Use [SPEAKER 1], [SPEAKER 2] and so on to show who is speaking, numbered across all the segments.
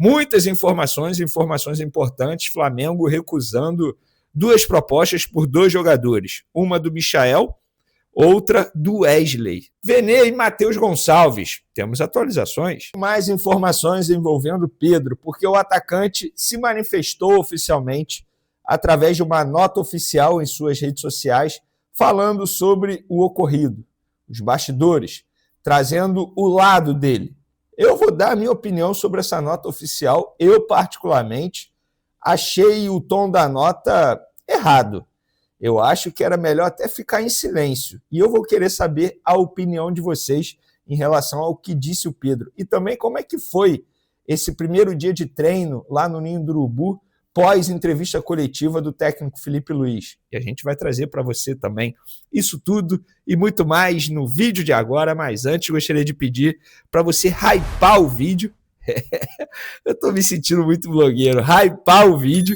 [SPEAKER 1] Muitas informações importantes. Flamengo recusando 2 propostas por 2 jogadores. Uma do Michael, outra do Wesley. Vene e Matheus Gonçalves. Temos atualizações. Mais informações envolvendo Pedro, porque o atacante se manifestou oficialmente através de uma nota oficial em suas redes sociais, falando sobre o ocorrido, os bastidores, trazendo o lado dele. Eu vou dar a minha opinião sobre essa nota oficial. Eu, particularmente, achei o tom da nota errado. Eu acho que era melhor até ficar em silêncio. E eu vou querer saber a opinião de vocês em relação ao que disse o Pedro. E também como é que foi esse primeiro dia de treino lá no Ninho do Urubu, pós-entrevista coletiva do técnico Felipe Luiz. E a gente vai trazer para você também isso tudo e muito mais no vídeo de agora. Mas antes, gostaria de pedir para você hypar o vídeo. Eu estou me sentindo muito blogueiro. Hypar o vídeo,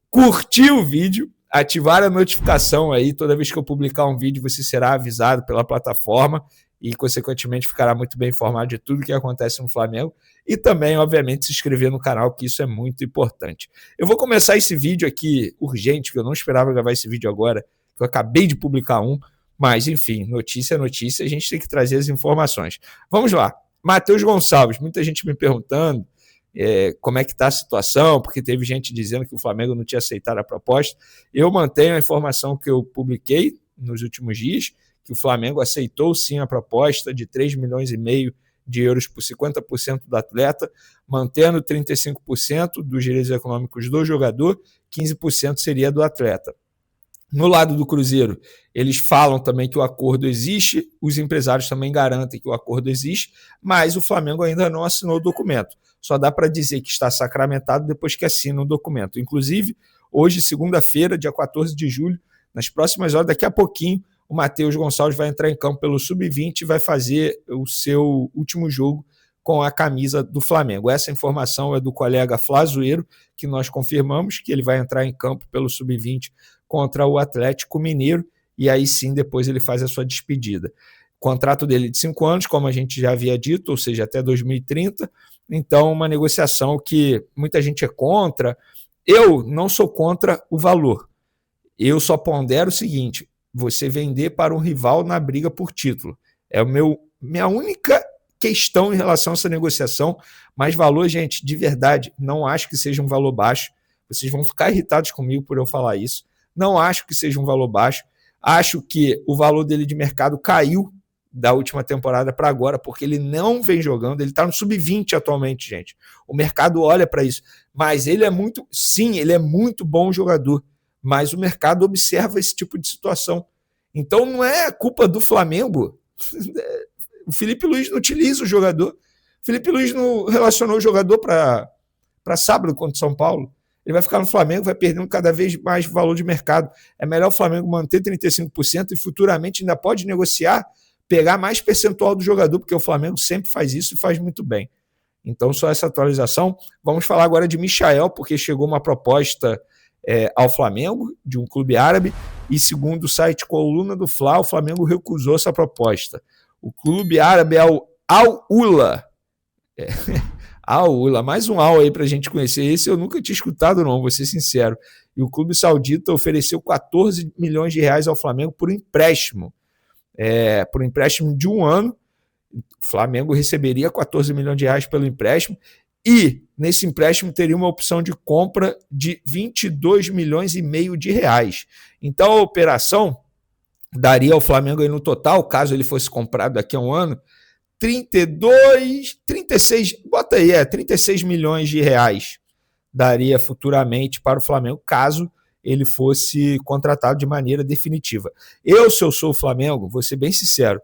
[SPEAKER 1] curtir o vídeo, ativar a notificação aí. Toda vez que eu publicar um vídeo, você será avisado pela plataforma e, consequentemente, ficará muito bem informado de tudo que acontece no Flamengo. E também, obviamente, se inscrever no canal, que isso é muito importante. Eu vou começar esse vídeo aqui urgente, que eu não esperava gravar esse vídeo agora, que eu acabei de publicar um, mas, enfim, notícia é notícia, a gente tem que trazer as informações. Vamos lá. Matheus Gonçalves, muita gente me perguntando como é que está a situação, porque teve gente dizendo que o Flamengo não tinha aceitado a proposta. Eu mantenho a informação que eu publiquei nos últimos dias, que o Flamengo aceitou sim a proposta de 3,5 milhões de euros por 50% do atleta, mantendo 35% dos direitos econômicos do jogador, 15% seria do atleta. No lado do Cruzeiro, eles falam também que o acordo existe, os empresários também garantem que o acordo existe, mas o Flamengo ainda não assinou o documento. Só dá para dizer que está sacramentado depois que assina o documento. Inclusive, hoje, segunda-feira, dia 14 de julho, nas próximas horas, daqui a pouquinho, o Matheus Gonçalves vai entrar em campo pelo Sub-20 e vai fazer o seu último jogo com a camisa do Flamengo. Essa informação é do colega Flazueiro, que nós confirmamos que ele vai entrar em campo pelo Sub-20 contra o Atlético Mineiro, e aí sim depois ele faz a sua despedida. O contrato dele é de 5 anos, como a gente já havia dito, ou seja, até 2030, então uma negociação que muita gente é contra. Eu não sou contra o valor, eu só pondero o seguinte: você vender para um rival na briga por título. É minha única questão em relação a essa negociação, mas valor, gente, de verdade, não acho que seja um valor baixo. Vocês vão ficar irritados comigo por eu falar isso. Não acho que seja um valor baixo. Acho que o valor dele de mercado caiu da última temporada para agora, porque ele não vem jogando, ele está no Sub-20 atualmente, gente. O mercado olha para isso. Mas ele é muito bom jogador, mas o mercado observa esse tipo de situação. Então não é culpa do Flamengo. O Felipe Luiz não utiliza o jogador. O Felipe Luiz não relacionou o jogador para sábado contra o São Paulo. Ele vai ficar no Flamengo, vai perdendo cada vez mais valor de mercado. É melhor o Flamengo manter 35% e futuramente ainda pode negociar, pegar mais percentual do jogador, porque o Flamengo sempre faz isso e faz muito bem. Então, só essa atualização. Vamos falar agora de Michael, porque chegou uma proposta ao Flamengo, de um clube árabe, e segundo o site Coluna do Fla, o Flamengo recusou essa proposta. O clube árabe é o Al-Ula. Al-Ula, mais um Al aí pra gente conhecer. Esse eu nunca tinha escutado não, vou ser sincero. E o clube saudita ofereceu 14 milhões de reais ao Flamengo por empréstimo. Por empréstimo de 1 ano. O Flamengo receberia 14 milhões de reais pelo empréstimo e nesse empréstimo teria uma opção de compra de 22 milhões e meio de reais. Então a operação daria ao Flamengo aí no total, caso ele fosse comprado daqui a 1 ano, 36 milhões de reais daria futuramente para o Flamengo, caso ele fosse contratado de maneira definitiva. Se eu sou o Flamengo, vou ser bem sincero,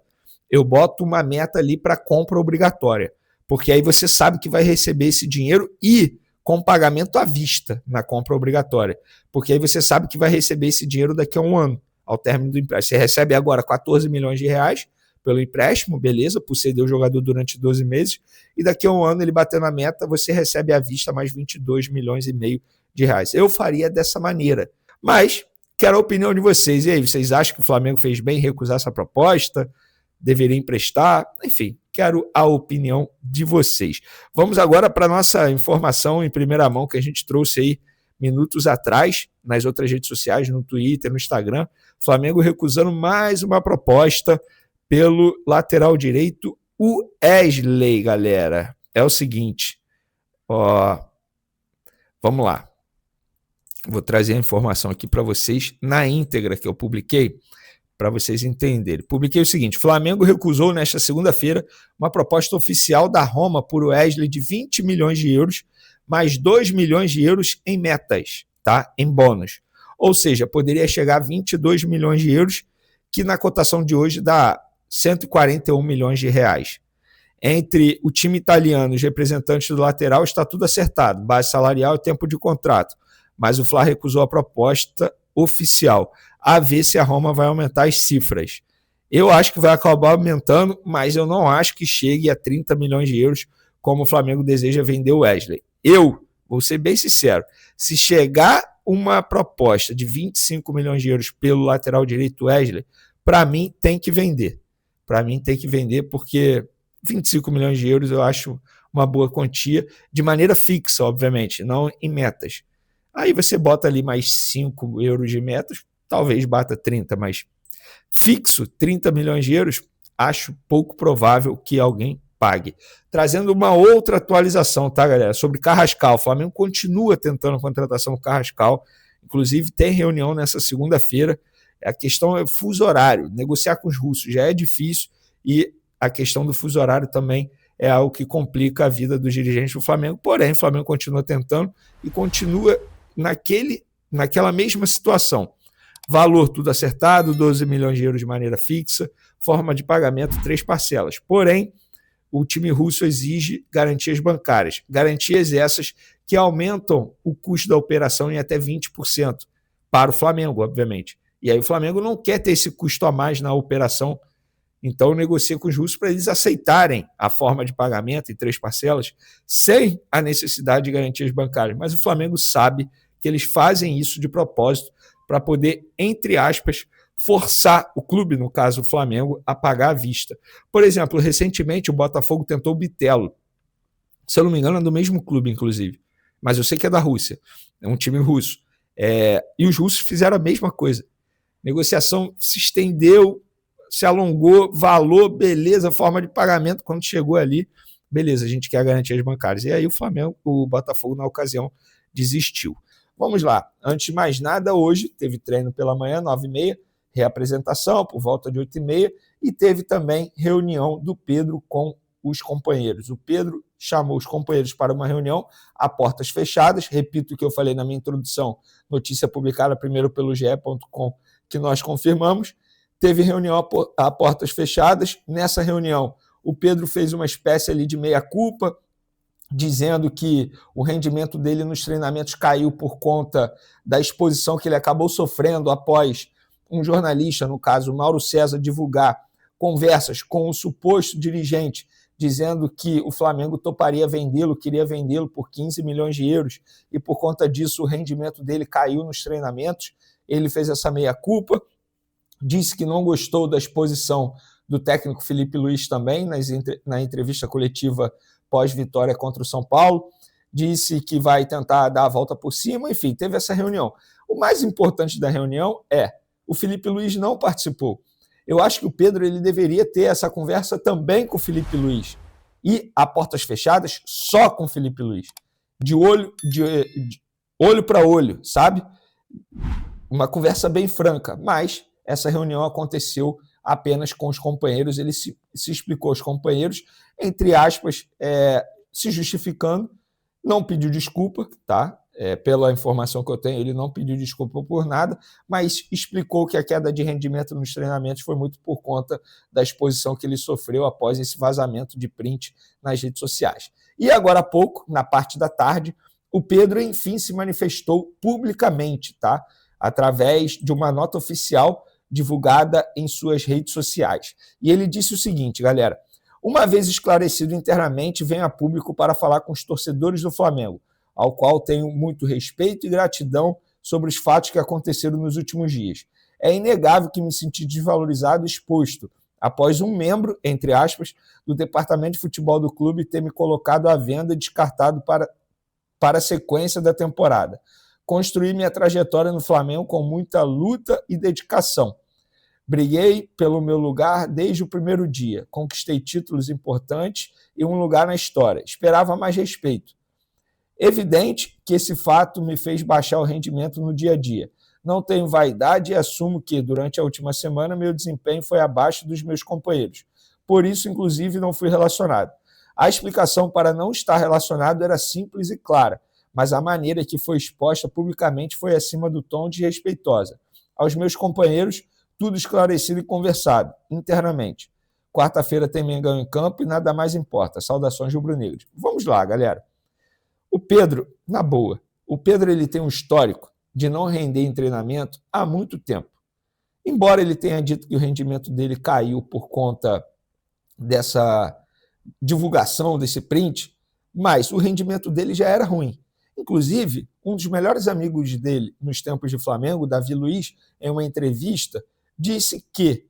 [SPEAKER 1] eu boto uma meta ali para compra obrigatória, porque aí você sabe que vai receber esse dinheiro e com pagamento à vista na compra obrigatória, porque aí você sabe que vai receber esse dinheiro daqui a 1 ano, ao término do empréstimo. Você recebe agora 14 milhões de reais pelo empréstimo, beleza, por ceder o jogador durante 12 meses, e daqui a 1 ano ele batendo a meta, você recebe à vista mais 22 milhões e meio de reais. Eu faria dessa maneira, mas quero a opinião de vocês. E aí, vocês acham que o Flamengo fez bem em recusar essa proposta? deveria emprestar? Enfim, quero a opinião de vocês. Vamos agora para a nossa informação em primeira mão que a gente trouxe aí minutos atrás, nas outras redes sociais, no Twitter, no Instagram. Flamengo recusando mais uma proposta pelo lateral direito, o Wesley, galera. É o seguinte, vamos lá. Vou trazer a informação aqui para vocês na íntegra que eu publiquei, para vocês entenderem. Publiquei o seguinte: Flamengo recusou nesta segunda-feira uma proposta oficial da Roma por Wesley de 20 milhões de euros, mais 2 milhões de euros em metas, tá? Em bônus. Ou seja, poderia chegar a 22 milhões de euros, que na cotação de hoje dá 141 milhões de reais. Entre o time italiano e os representantes do lateral está tudo acertado, base salarial e tempo de contrato. Mas o Fla recusou a proposta oficial, a ver se a Roma vai aumentar as cifras. Eu acho que vai acabar aumentando, mas eu não acho que chegue a 30 milhões de euros, como o Flamengo deseja vender o Wesley. Eu vou ser bem sincero, se chegar uma proposta de 25 milhões de euros pelo lateral direito Wesley, para mim tem que vender. Para mim tem que vender porque 25 milhões de euros eu acho uma boa quantia, de maneira fixa, obviamente, não em metas. Aí você bota ali mais 5 euros de metas, talvez bata 30, mas fixo, 30 milhões de euros, acho pouco provável que alguém pague. Trazendo uma outra atualização, tá, galera? Sobre Carrascal. O Flamengo continua tentando a contratação do Carrascal. Inclusive, tem reunião nessa segunda-feira. A questão é fuso horário. Negociar com os russos já é difícil e a questão do fuso horário também é algo que complica a vida dos dirigentes do Flamengo. Porém, o Flamengo continua tentando e continua naquela mesma situação. Valor tudo acertado, 12 milhões de euros de maneira fixa, forma de pagamento 3 parcelas. Porém, o time russo exige garantias bancárias. Garantias essas que aumentam o custo da operação em até 20% para o Flamengo, obviamente. E aí o Flamengo não quer ter esse custo a mais na operação, então negocia com os russos para eles aceitarem a forma de pagamento em 3 parcelas sem a necessidade de garantias bancárias. Mas o Flamengo sabe que eles fazem isso de propósito para poder, entre aspas, forçar o clube, no caso o Flamengo, a pagar à vista. Por exemplo, recentemente o Botafogo tentou o Bitelo. Se eu não me engano, é do mesmo clube, inclusive. Mas eu sei que é da Rússia. É um time russo. E os russos fizeram a mesma coisa. Negociação se estendeu, se alongou, valor, beleza, forma de pagamento. Quando chegou ali, beleza, a gente quer garantias bancárias. E aí o Botafogo, na ocasião, desistiu. Vamos lá. Antes de mais nada, hoje teve treino pela manhã, 9h30, reapresentação por volta de 8h30, e teve também reunião do Pedro com os companheiros. O Pedro chamou os companheiros para uma reunião a portas fechadas. Repito o que eu falei na minha introdução, notícia publicada primeiro pelo ge.com, que nós confirmamos. Teve reunião a portas fechadas. Nessa reunião, o Pedro fez uma espécie ali de meia-culpa, dizendo que o rendimento dele nos treinamentos caiu por conta da exposição que ele acabou sofrendo após um jornalista, no caso Mauro César, divulgar conversas com o suposto dirigente, dizendo que o Flamengo toparia vendê-lo, queria vendê-lo por 15 milhões de euros, e por conta disso o rendimento dele caiu nos treinamentos. Ele fez essa meia-culpa, disse que não gostou da exposição do técnico Felipe Luiz também, na entrevista coletiva pós-vitória contra o São Paulo, disse que vai tentar dar a volta por cima, enfim, teve essa reunião. O mais importante da reunião o Felipe Luiz não participou. Eu acho que o Pedro ele deveria ter essa conversa também com o Felipe Luiz, e a portas fechadas só com o Felipe Luiz, de olho para olho, sabe? Uma conversa bem franca, mas essa reunião aconteceu apenas com os companheiros. Ele se explicou aos companheiros, entre aspas, se justificando, não pediu desculpa, tá? Pela informação que eu tenho, ele não pediu desculpa por nada, mas explicou que a queda de rendimento nos treinamentos foi muito por conta da exposição que ele sofreu após esse vazamento de print nas redes sociais. E agora há pouco, na parte da tarde, o Pedro, enfim, se manifestou publicamente, tá? Através de uma nota oficial divulgada em suas redes sociais. E ele disse o seguinte, galera: uma vez esclarecido internamente, venho a público para falar com os torcedores do Flamengo, ao qual tenho muito respeito e gratidão sobre os fatos que aconteceram nos últimos dias. É inegável que me senti desvalorizado e exposto após um membro, entre aspas, do departamento de futebol do clube ter me colocado à venda e descartado para a sequência da temporada. Construí minha trajetória no Flamengo com muita luta e dedicação. Briguei pelo meu lugar desde o primeiro dia. Conquistei títulos importantes e um lugar na história. Esperava mais respeito. Evidente que esse fato me fez baixar o rendimento no dia a dia. Não tenho vaidade e assumo que, durante a última semana, meu desempenho foi abaixo dos meus companheiros. Por isso, inclusive, não fui relacionado. A explicação para não estar relacionado era simples e clara, mas a maneira que foi exposta publicamente foi acima do tom desrespeitosa. Aos meus companheiros, tudo esclarecido e conversado, internamente. Quarta-feira tem Mengão em campo e nada mais importa. Saudações rubro-negras. Vamos lá, galera. O Pedro, na boa, o Pedro ele tem um histórico de não render em treinamento há muito tempo. Embora ele tenha dito que o rendimento dele caiu por conta dessa divulgação, desse print, mas o rendimento dele já era ruim. Inclusive, um dos melhores amigos dele nos tempos de Flamengo, Davi Luiz, em uma entrevista, disse que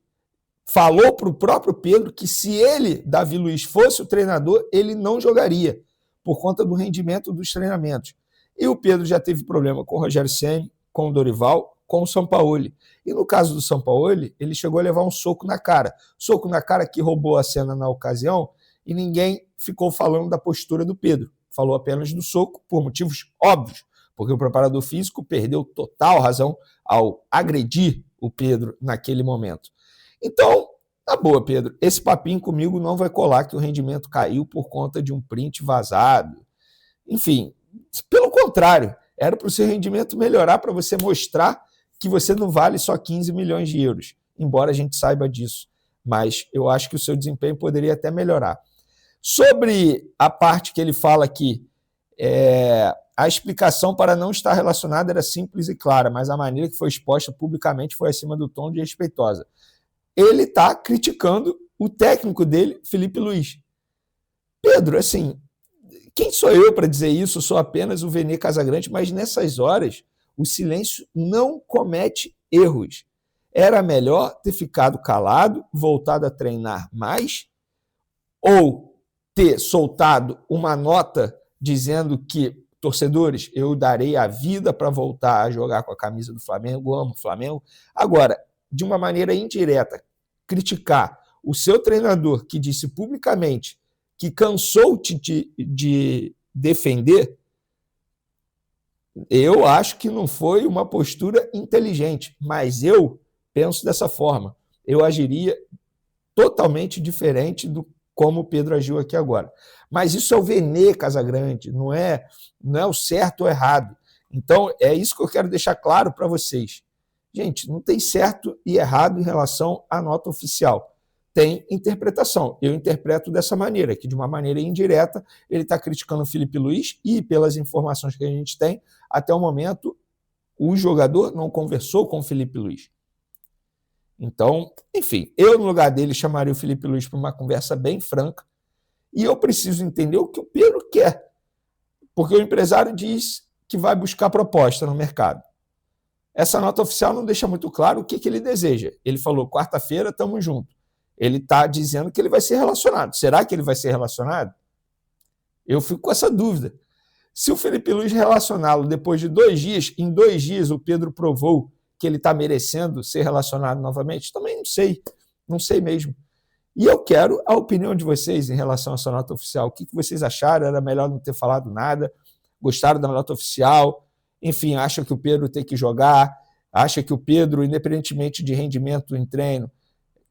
[SPEAKER 1] falou para o próprio Pedro que se ele, Davi Luiz, fosse o treinador, ele não jogaria, por conta do rendimento dos treinamentos. E o Pedro já teve problema com o Rogério Ceni, com o Dorival, com o Sampaoli. E no caso do Sampaoli, ele chegou a levar um soco na cara. Soco na cara que roubou a cena na ocasião e ninguém ficou falando da postura do Pedro. Falou apenas do soco por motivos óbvios, porque o preparador físico perdeu total razão ao agredir o Pedro naquele momento. Então, tá boa, Pedro, esse papinho comigo não vai colar que o rendimento caiu por conta de um print vazado. Enfim, pelo contrário, era para o seu rendimento melhorar, para você mostrar que você não vale só 15 milhões de euros, embora a gente saiba disso. Mas eu acho que o seu desempenho poderia até melhorar. Sobre a parte que ele fala aqui, a explicação para não estar relacionada era simples e clara, mas a maneira que foi exposta publicamente foi acima do tom de respeitosa. Ele está criticando o técnico dele, Felipe Luiz. Pedro, assim, quem sou eu para dizer isso? Eu sou apenas o Vene Casagrande, mas nessas horas o silêncio não comete erros. Era melhor ter ficado calado, voltado a treinar mais, ou ter soltado uma nota dizendo que, torcedores, eu darei a vida para voltar a jogar com a camisa do Flamengo, amo o Flamengo. Agora, de uma maneira indireta, criticar o seu treinador que disse publicamente que cansou de defender, eu acho que não foi uma postura inteligente, mas eu penso dessa forma. Eu agiria totalmente diferente do como o Pedro agiu aqui agora. Mas isso é o Vene Casagrande, não é o certo ou errado. Então, é isso que eu quero deixar claro para vocês. Gente, não tem certo e errado em relação à nota oficial. Tem interpretação. Eu interpreto dessa maneira, que de uma maneira indireta ele está criticando o Felipe Luiz e, pelas informações que a gente tem, até o momento, o jogador não conversou com o Felipe Luiz. Então, enfim, eu no lugar dele chamaria o Felipe Luiz para uma conversa bem franca e eu preciso entender o que o Pedro quer, porque o empresário diz que vai buscar proposta no mercado. Essa nota oficial não deixa muito claro o que ele deseja. Ele falou, quarta-feira, estamos juntos. Ele está dizendo que ele vai ser relacionado. Será que ele vai ser relacionado? Eu fico com essa dúvida. Se o Felipe Luiz relacioná-lo depois de 2 dias, em 2 dias o Pedro provou que ele está merecendo ser relacionado novamente, também não sei mesmo. E eu quero a opinião de vocês em relação a essa nota oficial. O que vocês acharam? Era melhor não ter falado nada? Gostaram da nota oficial? Enfim, acha que o Pedro tem que jogar? Acha que o Pedro, independentemente de rendimento em treino,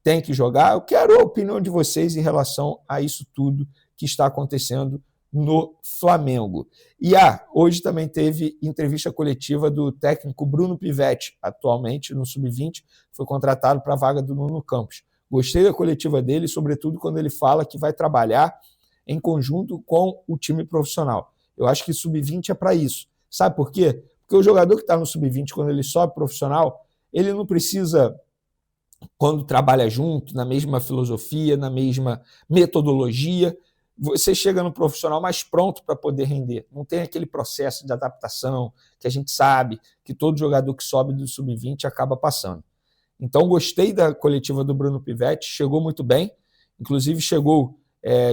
[SPEAKER 1] tem que jogar? Eu quero a opinião de vocês em relação a isso tudo que está acontecendo no Flamengo. E hoje também teve entrevista coletiva do técnico Bruno Pivetti, atualmente no Sub-20, foi contratado para a vaga do Nuno Campos. Gostei da coletiva dele, sobretudo quando ele fala que vai trabalhar em conjunto com o time profissional. Eu acho que Sub-20 é para isso. Sabe por quê? Porque o jogador que está no Sub-20, quando ele sobe profissional, ele não precisa, quando trabalha junto, na mesma filosofia, na mesma metodologia, você chega no profissional mais pronto para poder render. Não tem aquele processo de adaptação que a gente sabe que todo jogador que sobe do Sub-20 acaba passando. Então, gostei da coletiva do Bruno Pivetti, chegou muito bem, inclusive chegou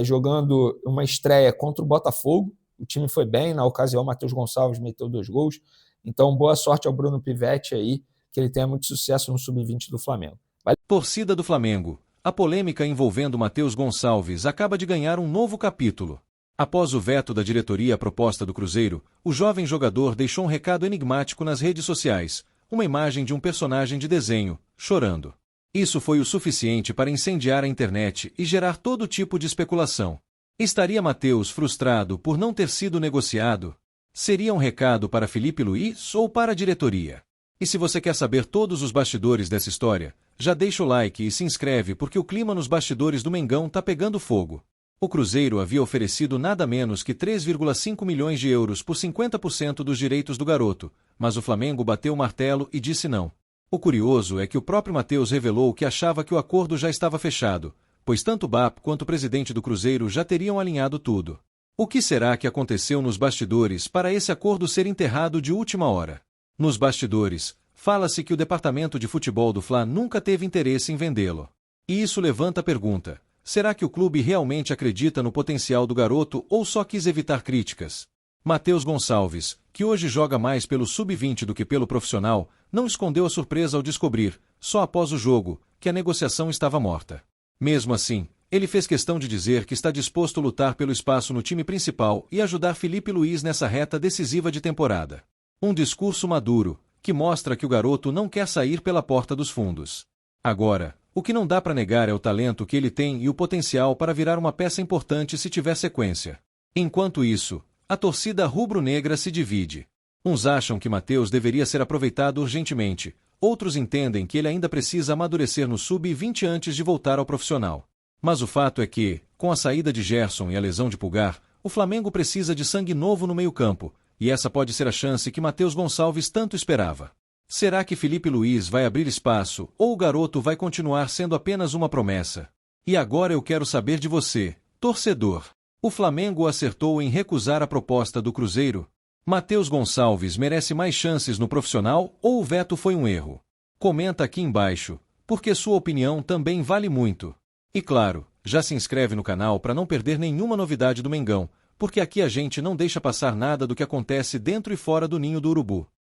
[SPEAKER 1] jogando uma estreia contra o Botafogo, o time foi bem, na ocasião o Matheus Gonçalves meteu 2 gols, então boa sorte ao Bruno Pivetti aí, que ele tenha muito sucesso no Sub-20 do Flamengo.
[SPEAKER 2] Torcida do Flamengo. A polêmica envolvendo Matheus Gonçalves acaba de ganhar um novo capítulo. Após o veto da diretoria à proposta do Cruzeiro, o jovem jogador deixou um recado enigmático nas redes sociais, uma imagem de um personagem de desenho, chorando. Isso foi o suficiente para incendiar a internet e gerar todo tipo de especulação. Estaria Matheus frustrado por não ter sido negociado? Seria um recado para Felipe Luiz ou para a diretoria? E se você quer saber todos os bastidores dessa história, já deixa o like e se inscreve porque o clima nos bastidores do Mengão tá pegando fogo. O Cruzeiro havia oferecido nada menos que 3,5 milhões de euros por 50% dos direitos do garoto, mas o Flamengo bateu o martelo e disse não. O curioso é que o próprio Matheus revelou que achava que o acordo já estava fechado, pois tanto o BAP quanto o presidente do Cruzeiro já teriam alinhado tudo. O que será que aconteceu nos bastidores para esse acordo ser enterrado de última hora? Nos bastidores, fala-se que o departamento de futebol do Fla nunca teve interesse em vendê-lo. E isso levanta a pergunta: será que o clube realmente acredita no potencial do garoto ou só quis evitar críticas? Matheus Gonçalves, que hoje joga mais pelo sub-20 do que pelo profissional, não escondeu a surpresa ao descobrir, só após o jogo, que a negociação estava morta. Mesmo assim, ele fez questão de dizer que está disposto a lutar pelo espaço no time principal e ajudar Felipe Luiz nessa reta decisiva de temporada. Um discurso maduro, que mostra que o garoto não quer sair pela porta dos fundos. Agora, o que não dá para negar é o talento que ele tem e o potencial para virar uma peça importante se tiver sequência. Enquanto isso, a torcida rubro-negra se divide. Uns acham que Matheus deveria ser aproveitado urgentemente, outros entendem que ele ainda precisa amadurecer no sub-20 antes de voltar ao profissional. Mas o fato é que, com a saída de Gerson e a lesão de Pulgar, o Flamengo precisa de sangue novo no meio-campo, e essa pode ser a chance que Matheus Gonçalves tanto esperava. Será que Felipe Luiz vai abrir espaço ou o garoto vai continuar sendo apenas uma promessa? E agora eu quero saber de você, torcedor. O Flamengo acertou em recusar a proposta do Cruzeiro? Matheus Gonçalves merece mais chances no profissional ou o veto foi um erro? Comenta aqui embaixo, porque sua opinião também vale muito. E claro, já se inscreve no canal para não perder nenhuma novidade do Mengão, porque aqui a gente não deixa passar nada do que acontece dentro e fora do ninho do urubu.